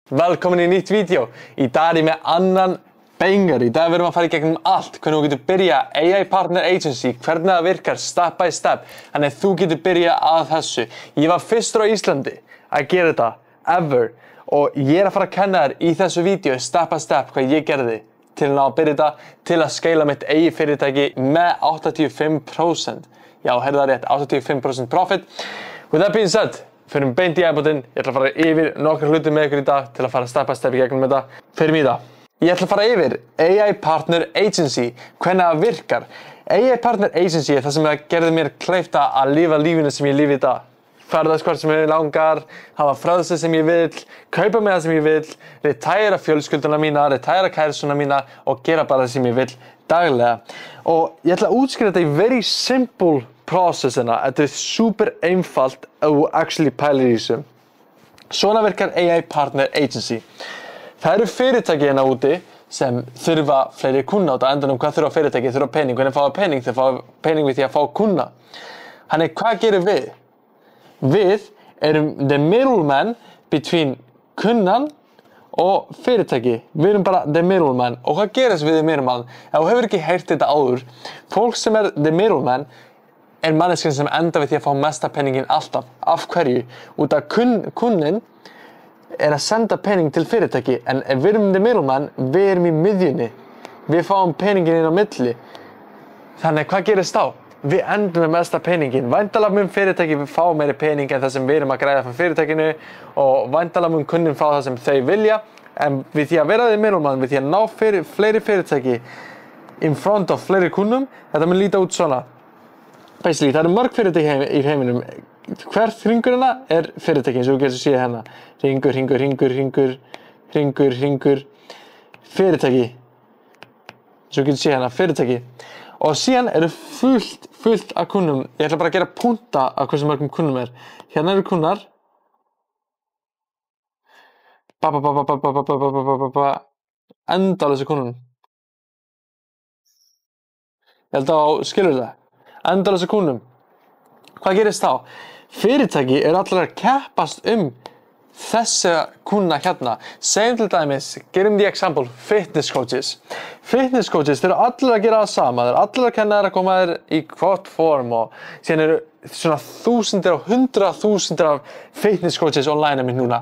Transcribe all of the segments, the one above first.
Velkomin í nýtt vídeo. Í dag er ég með annan banger. Í dag verðum að fara í gegnum allt. Hvernig þú getur byrjað AI Partner Agency, hvernig það virkar step by step. Þannig að þú getur byrjað að þessu. Ég var fyrstur á Íslandi að gera þetta, ever. Og ég er að fara að kenna þér í þessu vídeo, step by step, hvað ég gerði til að ná að byrja þetta, til að scala mitt eigið fyrirtæki með 85%. Já, heyrðu það rétt, 85% profit. With that being said, förum beint í æbútinn. Ég ætla að fara yfir nokkra hluti með ykkur í dag til að fara step by step í gegnum þetta. Förum í það. Ég ætla að fara yfir AI Partner Agency, hvernig það virkar. AI Partner Agency er það sem gerði mér kleift að lifa lífinu sem ég lifi í dag. Ferðast hvort sem ég langar, hafa frelsi sem ég vil, kaupa með það sem ég vil, retæra fjölskylduna mína, retæra kærustuna mína og gera bara það sem ég vil daglega. Og ég ætla að útskýra þetta í very simple processina. Þetta er super einfalt ef þú actually pælir í þessu. Svona virkar AI Partner Agency. Það eru fyrirtæki hérna úti sem þurfa fleiri kunna og á endanum hvað þurfa fyrirtæki? Þurfa pening. Hvernig fá pening? Þeir fá pening við því að fá kunna. Þannig hvað gerum við? Við erum the middleman between kunnan og fyrirtæki. Við erum bara the middleman. Og hvað gerist við the middleman? Ef þú hefur ekki heyrt þetta áður, fólk sem er the middleman er manneskjan sem enda við því að fá mesta peningin alltaf. Af hverju? Út af kunnin er að senda pening til fyrirtæki, en ef við erum the middleman, við erum í miðjunni. Við fáum peningin inn á milli. Þannig hvað gerist þá? Við endum með mesta peningin. Væntanlega mun fyrirtæki fá meiri pening en það sem við erum að græða fyrir fyrirtækinu og væntanlega mun kunnin fá það sem þau vilja, en við því að vera the middleman, við því að ná fleiri fyrirtæki in front of fleiri kunnum, þetta mun líta út svona. Basically, það eru mörg fyrirtæki í heiminum. Hvert hringurina er fyrirtæki, eins og þú getur séð hérna. Hringur, fyrirtæki. Eins og þú getur séð hérna, fyrirtæki. Og síðan eru fullt af kunnum. Ég ætla bara að gera punta af hversu mörgum kunnum er. Hérna eru kunnar. Endalausa kunnum. Ég held að skilur það. Endalausa kunnum. Hvað gerist þá? Fyrirtæki eru allir að keppast þessa kunna hérna. Segjum til dæmis, gerum the example, fitness coaches. Fitness coaches, þeir eru allir að gera það sama. Þeir eru allir að kenna þér að koma þér í hvort form og síðan eru svona þúsundir og 100.000 af fitness coaches online minn núna.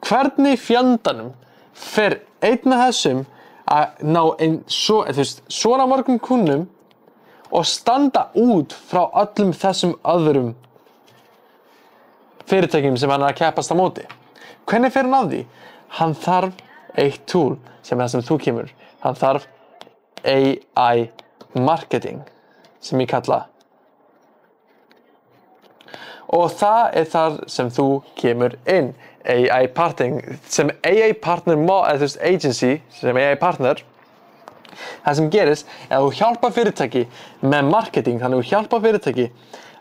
Hvernig fjandanum fer einn af þessum að ná svona mörgum kunnum og standa út frá öllum þessum öðrum fyrirtækjum sem hann er að keppast á móti? Hvernig fer hann að því? Hann þarf eitt tool sem er það sem þú kemur. Hann þarf AI marketing sem ég kalla. Og það er þar sem þú kemur inn. AI Partner, sem AI Partner Agency, sem AI Partner. Það sem gerist er að þú hjálpa fyrirtæki með marketing, þannig að þú hjálpa fyrirtæki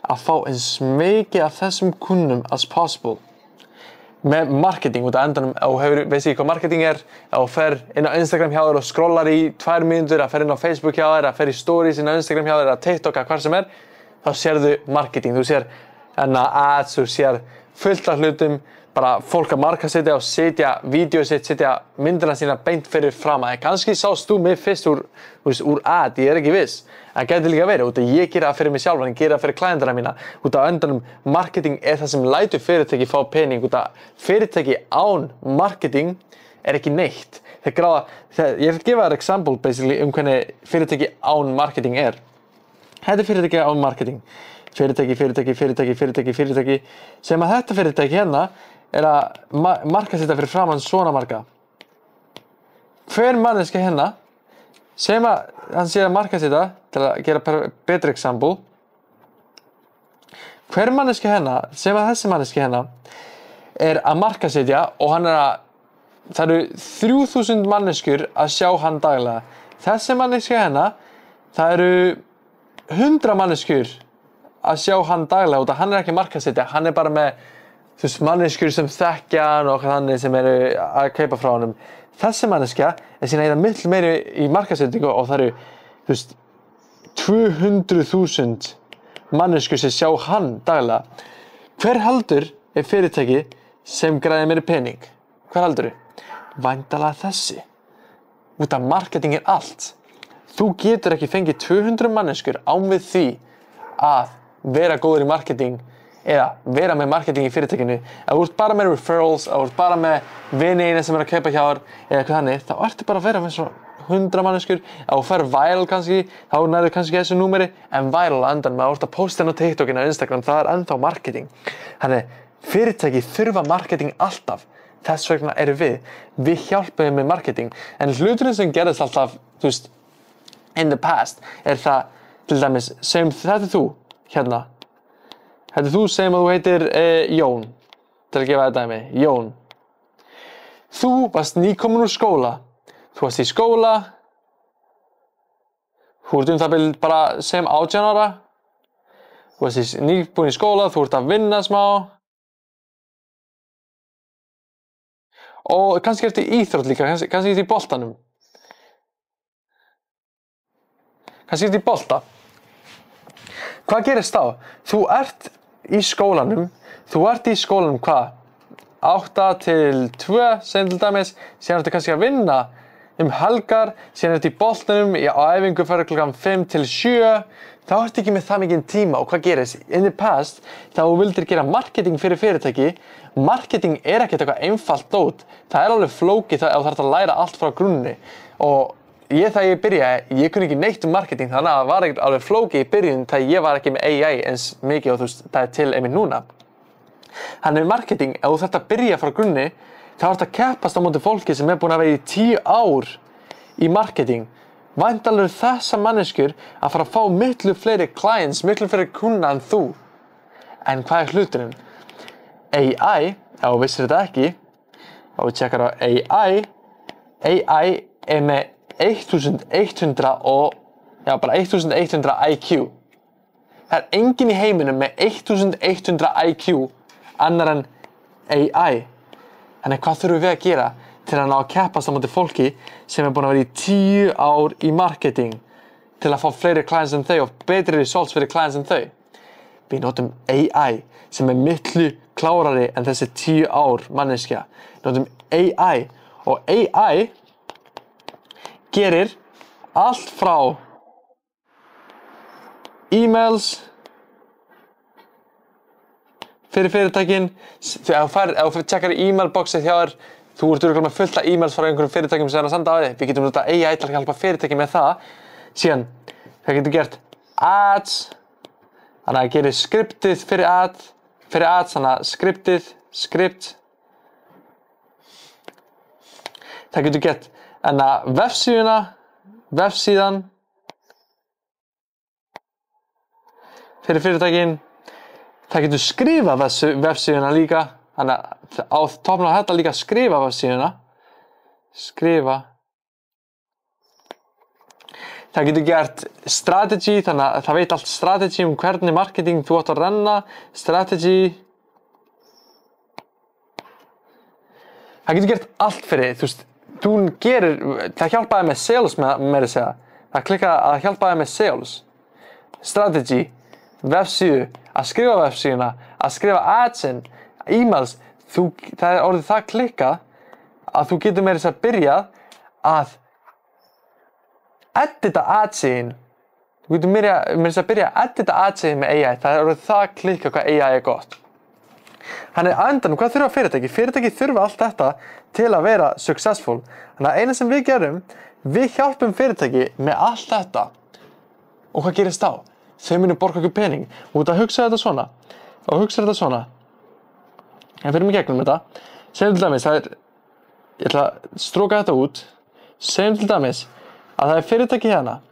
að fá eins mikið af þessum kunnum as possible með marketing. Út af endanum, ef þú veist ekki hvað marketing er, ef þú fer inn á Instagram hjá þér og scrollar í 2 mínútur, að fer inn á Facebook hjá þér, að fer í stories inn á Instagram hjá þér, að TikTok, að hvar sem er, þá sérðu marketing. Þú sér ads, þú sér fullt af hlutum, bara fólk að markasetja og setja vídeo sitt, setja myndina sína beint fyrir fram. Kannski sást þú mig fyrst úr ad, ég er ekki viss. Það gæti líka verið, út af ég gera það fyrir mig sjálfan, ég gera það fyrir klientana mína. Út af endanum, marketing er það sem lætur fyrirtæki fá pening. Út af fyrirtæki án marketing er ekki neitt. Ég vil gefa þér example basically hvernig fyrirtæki án marketing er. Þetta er fyrirtæki án marketing. Fyrirtæki, sem að þetta fyrirtæki hérna er að markasetja fyrir framan svona marga. Hver manneska hérna, sem að hann sé að markasetja til að gera betri example. Hver manneska hérna, sem að þessi manneski hérna, er að markasetja og hann er að, það eru 3000 manneskur að sjá hann daglega. Þessi manneska hérna, það eru 100 manneskur að sjá hann daglega út af hann er ekki markasetja, hann er bara með manneskur sem þekkja hann og þannig sem eru að kaupa frá honum. Þessi manneskja er síðan eða miklu meiri í markasetningu og það eru 200.000 manneskur sem sjá hann daglega. Hver heldur er fyrirtæki sem græðir meiri pening? Hvað heldurðu? Væntanlega þessi. Út af marketing allt. Þú getur ekki fengið 200 manneskjur án við því að vera góður í marketing eða vera með marketing í fyrirtækinu. Ef þú ert bara með referrals, ef þú ert bara með vini sem að kaupa hjá þér eða eitthvað þannig, þá ertu bara að vera með svona 100 manneskjur. Ef þú fer viral kannski, þá nærðu kannski þessu númeri, en viral á endanum, ef þú ert að posta á TikTokinu og Instagram, það ennþá marketing. Þannig, fyrirtæki þurfa marketing alltaf. Þess vegna erum við hjálpum með marketing. En hluturinn sem gerðist alltaf, þú veist, in the past, það, til dæmis, segjum þetta þú, hérna. Þetta þú segjum að þú heitir Jón, til að gefa þetta dæmi, Jón. Þú varst nýkominn úr skóla. Þú varst í skóla. Þú ert það bil bara segjum 18 ára. Þú varst nýbúinn í skóla, þú ert að vinna smá. Og kannski ertu í íþrótt líka, kannski ertu í boltanum. Kannski ertu í bolta. Hvað gerist þá? Þú ert í skólanum hvað? 8 til 2, segjum til dæmis, síðan ertu kannski að vinna helgar, síðan ertu í boltanum, á æfingu fyrir klukkan 5 til 7, þá ertu ekki með það mikinn tíma og hvað gerist? In the past, þá þú vildir gera marketing fyrir fyrirtæki, marketing ekkert eitthvað einfalt dót, það alveg flókið ef þú þarft að læra allt frá grunni og þegar ég byrjaði, ég kunni ekki neitt marketing þannig að það var ekkert alveg flókið í byrjun þegar ég var ekki með AI eins mikið og þú veist, það til einmitt núna. Þannig marketing, ef þú þarft að byrja frá grunni, þá ertu að keppast á móti fólki sem búin að vera í 10 ár í marketing. Væntanlega þessa manneskjur að fara að fá miklu fleiri clients, miklu fleiri kunna en þú. En hvað hluturinn? AI, ef þú vissir þetta ekki, og við tjekkar á AI með 1100 IQ. Það enginn í heiminum með 1100 IQ annar en AI. Þannig hvað þurfum við að gera til að ná að keppast á móti fólki sem búin að vera í 10 ár í marketing til að fá fleiri clients en þau og betri results fyrir clients en þau? Við notum AI sem miklu klárari en þessi 10 ár manneskja. Við notum AI og AI gerir allt frá e-mails fyrir fyrirtækin. Ef þú tjekkar í e-mailboxið hjá þér, þú ert örugglega með fullt af e-mails frá einhverjum fyrirtækjum sem að senda á þig. Við getum notað AI til að hjálpa fyrirtæki með það. Síðan, það getur gert ads, þannig að það gerir skriptið fyrir ads, þannig að skript. Það getur gert vefsíðan fyrir fyrirtækin. Það getur skrifað vefsíðuna líka, þannig að á toppnum á þetta líka skrifa vefsíðuna. Það getur gert strategy, þannig að það veit allt strategy hvernig marketing þú átt að renna, strategy. Það getur gert allt fyrir þig, það hjálpaði með sales með að segja. Það klikkar að hjálpaði með sales, strategy, vefsíðu, að skrifa vefsíðuna, að skrifa adsin, e-mails. Það orðið það klikkað að þú getur með þess að byrja að edita adsíðin. Þú getur með þess að byrja að edita adsíðin með AI. Það orðið það klikkað hvað AI gott. Þannig að endanum, hvað þurfa fyrirtæki? Fyrirtæki þurfa allt þetta til að vera successful. Þannig að eina sem við gerum, við hjálpum fyrirtæki með allt þetta. Og hvað gerist þá? Þau munu borga okkur pening. Og út að hugsa þetta svona. Og hugsa þetta svona. En fyrir mig gegnum þetta. Segjum til dæmis, ég ætla að stróka þetta út. Segjum til dæmis að það fyrirtæki hérna.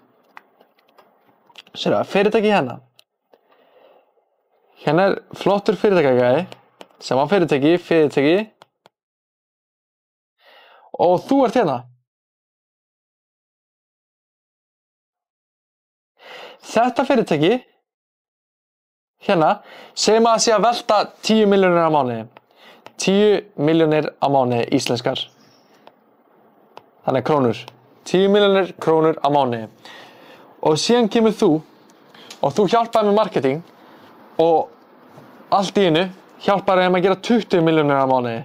Sérðu, fyrirtæki hérna. Hérna flottur fyrirtækjagæði. Sem á fyrirtæki. Og þú ert hérna. Þetta fyrirtæki, hérna, segjum að það sé að velta 10 milljónir á mánuði. 10 milljónir á mánuði íslenskar. Þannig krónur. 10 milljónir krónur á mánuði. Og síðan kemur þú og þú hjálpaði með marketing og allt í einu hjálpaði þeim að gera 20 milljónir á mánuði.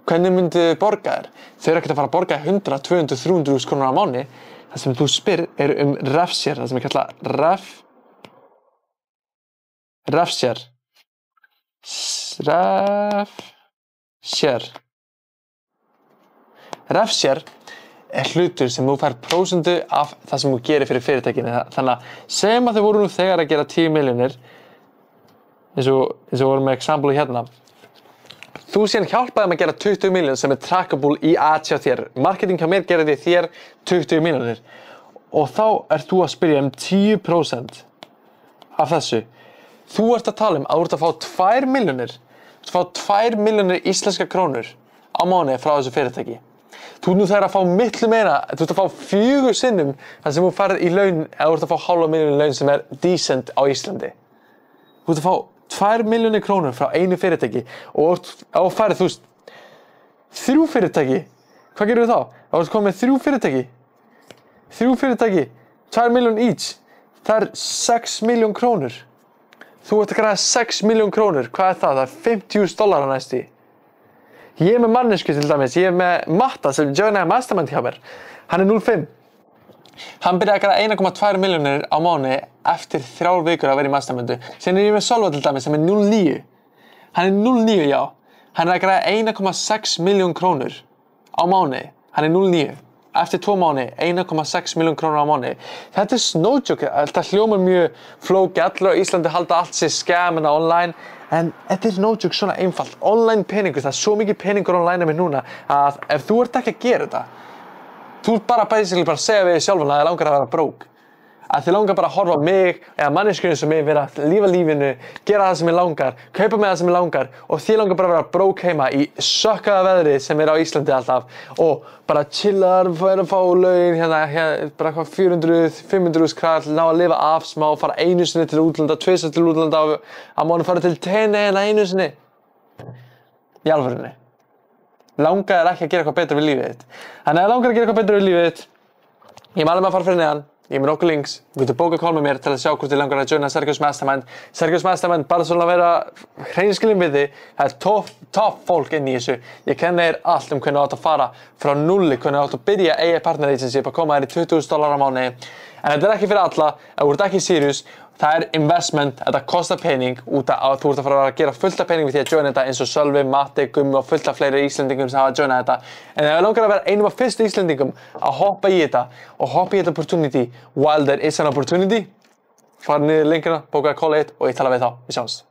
hvernig myndu þið borga þér? Þau eru ekkert að fara að borga 100, 200, 300 krónur á mánuði. Það sem þú spyr RefShare, það sem kalla RefShare. RefShare hlutur sem þú fær prósentu af það sem þú gerir fyrir fyrirtækinu. Þannig að segjum að þau voru nú þegar að gera 10 milljónir, eins og vorum með example hérna. Þú síðan hjálpaði þeim að gera 20 milljónir sem trackable í ads hjá þér. Marketing hjá mér gerði þér 20 milljónir. Og þá ert þú að spyrja 10% af þessu. Þú ert að tala að þú ert að fá 2 milljónir. Þú ert að fá 2 milljónir íslenska krónur á mánuði frá þessu fyrirtæki. Þú ert nú þegar að fá miklu meira, þú ert að fá 4 sinnum þar sem þú farið í laun, eða þú ert að fá halva milljón laun sem decent á Íslandi. Þú ert að fá 2 milljónir krónur frá einu fyrirtæki og ef þú farið, 3 fyrirtæki, hvað gerir þú þá? Ef þú ert komið með 3 fyrirtæki, 2 milljón each, það 6 milljón krónur. Þú ert að græða 6 milljón krónur, hvað það? Það $50.000 næstu. Ég með mannesku til dæmis, ég með Matta sem joinaði mastermind hjá mér. Hann 0,5. Hann byrjaði að græða 1,2 milljónir á mánuði eftir 3 vikur að vera í mastermindu. Síðan ég með Sölva til dæmis sem 0,9. Hann 0,9, já. Hann að græða 1,6 milljón krónur á mánuði. Hann 0,9. Eftir 2 mánuði, 1,6 milljón krónur á mánuði. Þetta no joke. Þetta hljómar mjög flókið. Allir á Íslandi halda allt sér scam online. En þetta no joke svona einfalt. Online peningur, það svo mikið peningur online með núna að ef þú ert ekki að gera þetta, þú ert bara basically bara að segja við þig sjálfan að þið langar að vera broke. Að þið langar bara að horfa á mig eða manneskjunni sem ég vera að lífa lífinu, gera það sem ég langar, kaupa með það sem ég langar og þið langar bara að vera broke heima í sökkaða veðrið sem á Íslandi alltaf og bara chillar, fara að fá laun, hérna bara eitthvað 400, 500 kall, ná að lifa af smá, fara einu sinni til útlanda, 2 sinni til útlanda að mánu fara til tenni en einu sinni. Í alvörunni. Langar þér ekki að gera eitthvað betra við lífið þitt. Þannig að langar að gera eitthvað betra við lífið þitt, ég mæli mig að fara fyrir neðan. Ég með nokkuð links, þú getur bókað call með mér til að sjá hvort þið langar að joina Sergius Mastermind. Sergius Mastermind, bara svona að vera hreinskilinn við þig, það topp fólk inn í þessu. Ég kenni þér allt hvernig þú átt að fara frá nulli, hvernig þú átt að byrja AI Partner Agency, bara koma þér í $20.000 á mánuði. En þetta ekki fyrir alla, ef þú ert ekki serious, það investment, þetta kostar pening út af að þú ert að fara að gera fullt af pening við því að joina þetta eins og Sölvi, Matti, Gummi og fullt af fleiri Íslendingum sem hafa að joina þetta. En ef þú langar að vera einum af fyrstu Íslendingum að hoppa í þetta og hoppa í þetta opportunity while there is an opportunity, fara niður linkina, bókaðu call 1 og ég tala við þá. Við sjáumst.